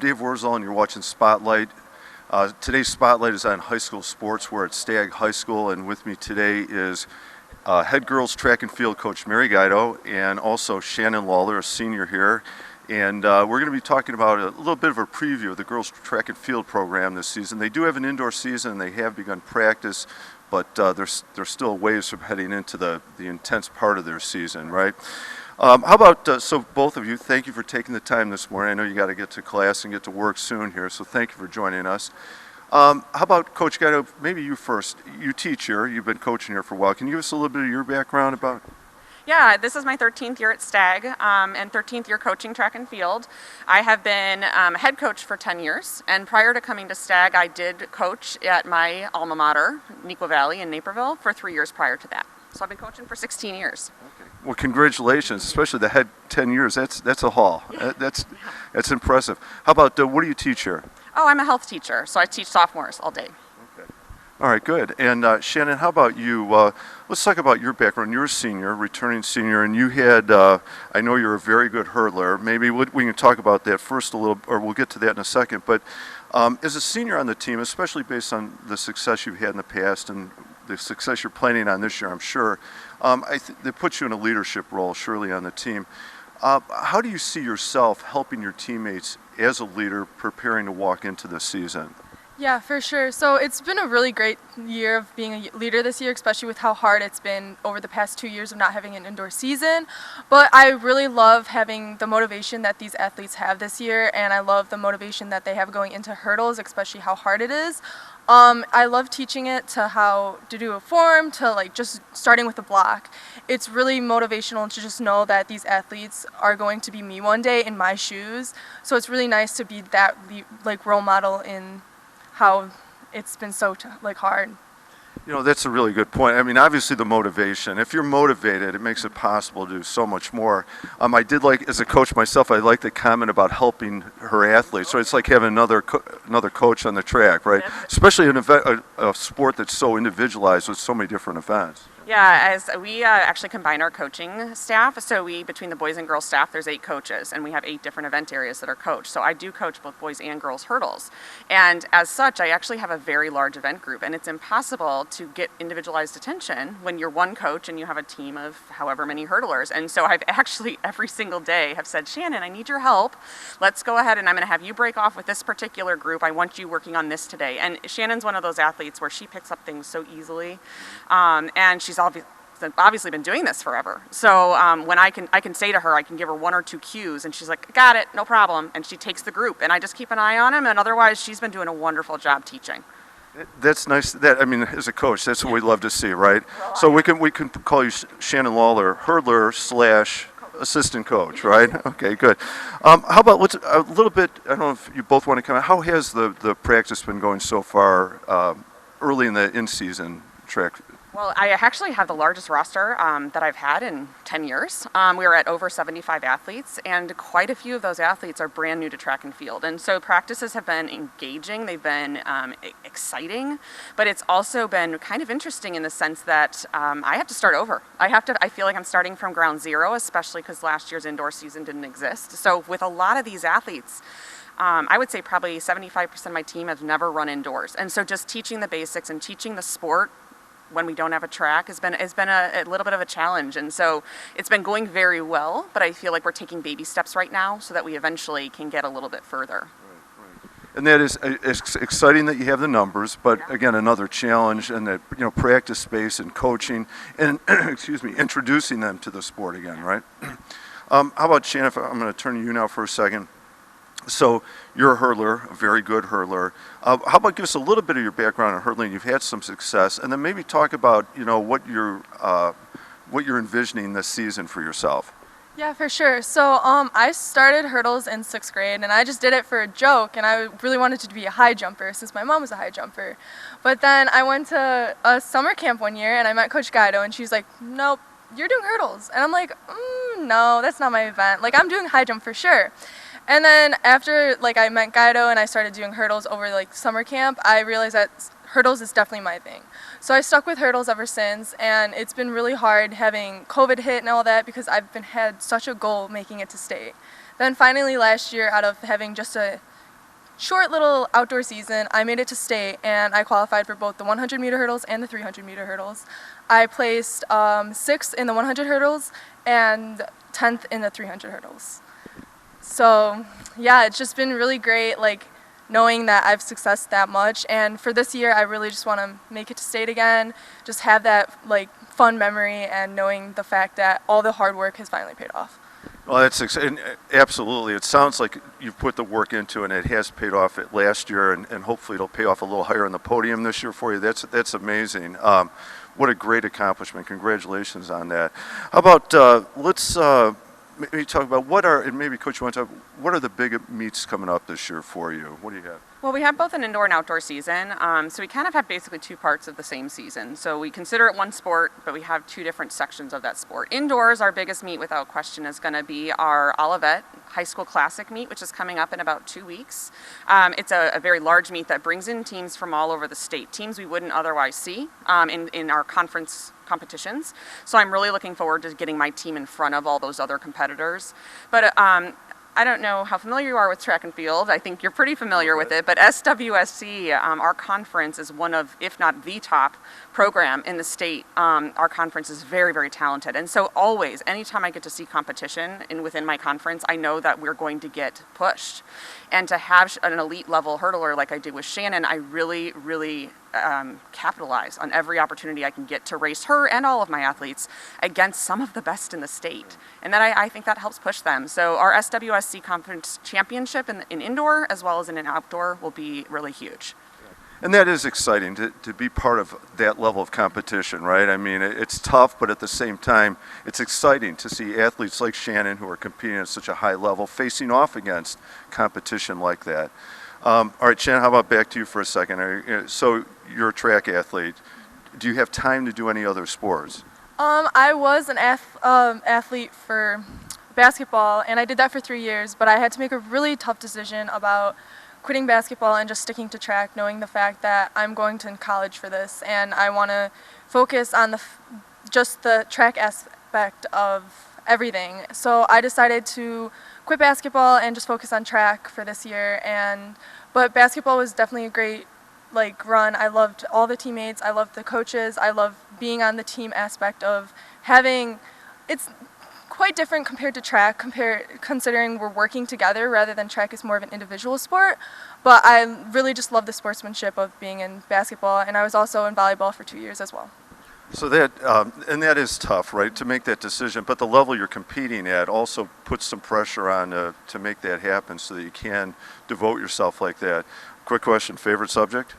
Dave Wurzel, and you're watching Spotlight. Today's Spotlight is on high school sports. We're at Stagg High School, and with me today is head girls track and field coach Mary Guido, and also Shannon Lawler, a senior here. And we're going to be talking about a little bit of a preview of the girls track and field program this season. They do have an indoor season, and they have begun practice, but they're still ways from heading into the intense part of their season, right? How about, so both of you, thank you for taking the time this morning. I know you got to get to class and get to work soon here, so thank you for joining us. How about Coach Guido, maybe you first. You teach here, you've been coaching here for a while. Can you give us a little bit of your background about? Yeah, this is my 13th year at Stagg and 13th year coaching track and field. I have been head coach for 10 years, and prior to coming to Stagg, I did coach at my alma mater, Neuqua Valley in Naperville, for 3 years prior to that. So I've been coaching for 16 years. Okay. Well, congratulations, especially the head 10 years. That's a haul. That's impressive. How about, what do you teach here? Oh, I'm a health teacher, so I teach sophomores all day. Okay. All right, good. And Shannon, how about you? Let's talk about your background. You're a senior, returning senior, and you had, I know you're a very good hurdler. Maybe we can talk about that first a little, or we'll get to that in a second. But as a senior on the team, especially based on the success you've had in the past and the success you're planning on this year, I'm sure, they put you in a leadership role, surely, on the team. How do you see yourself helping your teammates as a leader preparing to walk into the season? Yeah, for sure. So it's been a really great year of being a leader this year, especially with how hard it's been over the past 2 years of not having an indoor season. But I really love having the motivation that these athletes have this year, and I love the motivation that they have going into hurdles, especially how hard it is. I love teaching it to how to do a form, to like just starting with a block. It's really motivational to just know that these athletes are going to be me one day in my shoes. So it's really nice to be that like role model in how it's been so hard. You know, that's a really good point. I mean, obviously the motivation. If you're motivated, it makes it possible to do so much more. I did like, as a coach myself, I like the comment about helping her athletes. So it's like having another coach on the track, right? Especially in a sport that's so individualized with so many different events. Yeah, as we actually combine our coaching staff, so between the boys and girls staff, there's 8 coaches, and we have 8 different event areas that are coached. So I do coach both boys and girls hurdles. And as such, I actually have a very large event group, and it's impossible to get individualized attention when you're one coach and you have a team of however many hurdlers. And so I've actually, every single day, have said, Shannon, I need your help. Let's go ahead, and I'm going to have you break off with this particular group. I want you working on this today. And Shannon's one of those athletes where she picks up things so easily, and she's obviously been doing this forever. So when I can say to her, I can give her 1 or 2 cues, and she's like, got it, no problem. And she takes the group, and I just keep an eye on him, and otherwise she's been doing a wonderful job teaching. That's nice. I mean, as a coach, that's what we love to see, right? So we can call you Shannon Lawler, hurdler / assistant coach, right? Okay, good. How about a little bit, I don't know if you both want to comment, how has the practice been going so far early in the in-season track? Well, I actually have the largest roster that I've had in 10 years. We are at over 75 athletes, and quite a few of those athletes are brand new to track and field. And so practices have been engaging, they've been exciting, but it's also been kind of interesting in the sense that I have to start over. I feel like I'm starting from ground zero, especially because last year's indoor season didn't exist. So with a lot of these athletes, I would say probably 75% of my team has never run indoors. And so just teaching the basics and teaching the sport when we don't have a track has been a little bit of a challenge. And so it's been going very well, but I feel like we're taking baby steps right now so that we eventually can get a little bit further. Right. And that is, it's exciting that you have the numbers, but again, another challenge, and that, practice space and coaching and introducing them to the sport again, right? How about Shannon? I'm going to turn to you now for a second. So you're a hurdler, a very good hurdler. How about give us a little bit of your background in hurdling? You've had some success, and then maybe talk about what you're envisioning this season for yourself. Yeah, for sure. So I started hurdles in 6th grade, and I just did it for a joke, and I really wanted to be a high jumper since my mom was a high jumper. But then I went to a summer camp one year, and I met Coach Guido, and she's like, nope, you're doing hurdles. And I'm like, no, that's not my event. Like, I'm doing high jump for sure. And then after I met Guido and I started doing hurdles over summer camp, I realized that hurdles is definitely my thing. So I stuck with hurdles ever since, and it's been really hard having COVID hit and all that because I've had such a goal making it to state. Then finally last year, out of having just a short little outdoor season, I made it to state, and I qualified for both the 100-meter hurdles and the 300-meter hurdles. I placed 6th in the 100 hurdles and 10th in the 300 hurdles. So yeah, it's just been really great, like knowing that I've success that much. And for this year, I really just want to make it to state again, just have that like fun memory and knowing the fact that all the hard work has finally paid off. Well, that's absolutely. It sounds like you've put the work into it, and it has paid off it last year, and hopefully it'll pay off a little higher on the podium this year for you. That's amazing. What a great accomplishment. Congratulations on that. How about let's maybe talk about and maybe Coach, you want to talk, what are the big meets coming up this year for you? What do you have? Well, we have both an indoor and outdoor season, so we kind of have basically two parts of the same season. So we consider it one sport, but we have two different sections of that sport. Indoors, our biggest meet without question is going to be our Olivet High School Classic meet, which is coming up in about 2 weeks. It's a very large meet that brings in teams from all over the state, teams we wouldn't otherwise see in our conference competitions. So I'm really looking forward to getting my team in front of all those other competitors. But I don't know how familiar you are with track and field. I think you're pretty familiar with it, but SWSC, our conference is one of, if not the top program in the state. Our conference is very, very talented. And so always, anytime I get to see competition within my conference, I know that we're going to get pushed. And to have an elite level hurdler like I did with Shannon, I really, really capitalize on every opportunity I can get to race her and all of my athletes against some of the best in the state. And then I think that helps push them. So our SWSC Conference Championship in indoor as well as in an outdoor will be really huge. And that is exciting to be part of that level of competition, right? I mean, it's tough, but at the same time, it's exciting to see athletes like Shannon, who are competing at such a high level, facing off against competition like that. All right, Shannon, how about back to you for a second? So you're a track athlete. Do you have time to do any other sports? I was an athlete for basketball, and I did that for 3 years, but I had to make a really tough decision about quitting basketball and just sticking to track, knowing the fact that I'm going to college for this, and I want to focus on just the track aspect of everything. So I decided to quit basketball and just focus on track for this year. But basketball was definitely a great run. I loved all the teammates. I loved the coaches. I love being on the team aspect of having. It's quite different compared to track, considering we're working together rather than track is more of an individual sport. But I really just love the sportsmanship of being in basketball, and I was also in volleyball for 2 years as well. So and that is tough, right, to make that decision. But the level you're competing at also puts some pressure on to make that happen so that you can devote yourself like that. Quick question, favorite subject?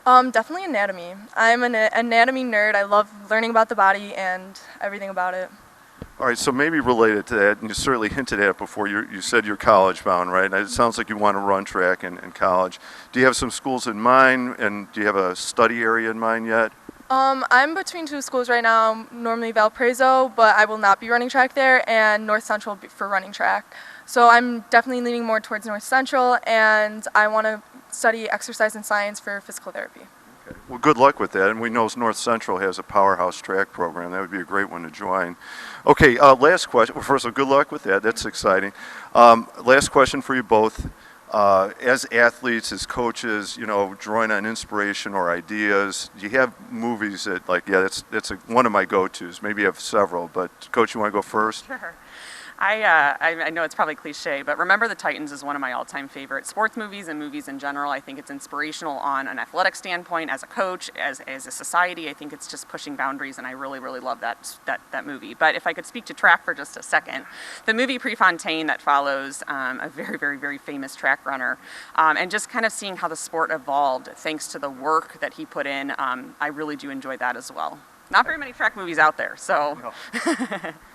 Definitely anatomy. I'm an anatomy nerd. I love learning about the body and everything about it. All right, so maybe related to that, and you certainly hinted at it before, you said you're college bound, right? And it sounds like you want to run track in college. Do you have some schools in mind, and do you have a study area in mind yet? I'm between two schools right now, normally Valparaiso, but I will not be running track there, and North Central for running track. So I'm definitely leaning more towards North Central, and I want to study exercise and science for physical therapy. Okay. Well, good luck with that. And we know North Central has a powerhouse track program. That would be a great one to join. Okay, last question. Well, first of all, good luck with that. That's exciting. Last question for you both. As athletes, as coaches, drawing on inspiration or ideas, do you have movies that, that's one of my go-tos? Maybe you have several, but Coach, you want to go first? Sure. I know it's probably cliche, but Remember the Titans is one of my all-time favorite sports movies and movies in general. I think it's inspirational on an athletic standpoint, as a coach, as a society. I think it's just pushing boundaries, and I really, really love that movie. But if I could speak to track for just a second, the movie Prefontaine that follows a very, very, very famous track runner, and just kind of seeing how the sport evolved thanks to the work that he put in, I really do enjoy that as well. Not very many track movies out there, so. No.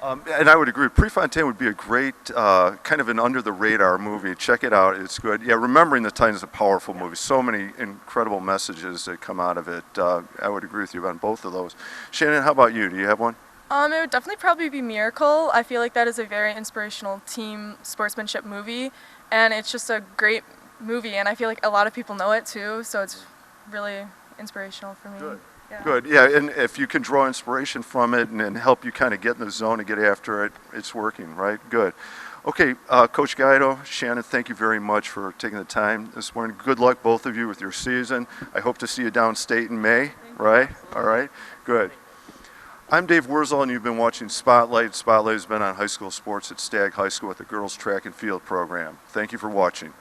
And I would agree. Prefontaine would be a great, kind of an under-the-radar movie. Check it out. It's good. Yeah, Remembering the Titans is a powerful movie. So many incredible messages that come out of it. I would agree with you on both of those. Shannon, how about you? Do you have one? It would definitely probably be Miracle. I feel like that is a very inspirational team sportsmanship movie, and it's just a great movie, and I feel like a lot of people know it too, so it's really inspirational for me. Good. Yeah. Good, yeah, and if you can draw inspiration from it and help you kind of get in the zone and get after it, it's working, right? Good. Okay, Coach Guido, Shannon, thank you very much for taking the time this morning. Good luck, both of you, with your season. I hope to see you downstate in May, right? All right, good. I'm Dave Wurzel, and you've been watching Spotlight. Spotlight has been on high school sports at Stagg High School with the girls track and field program. Thank you for watching.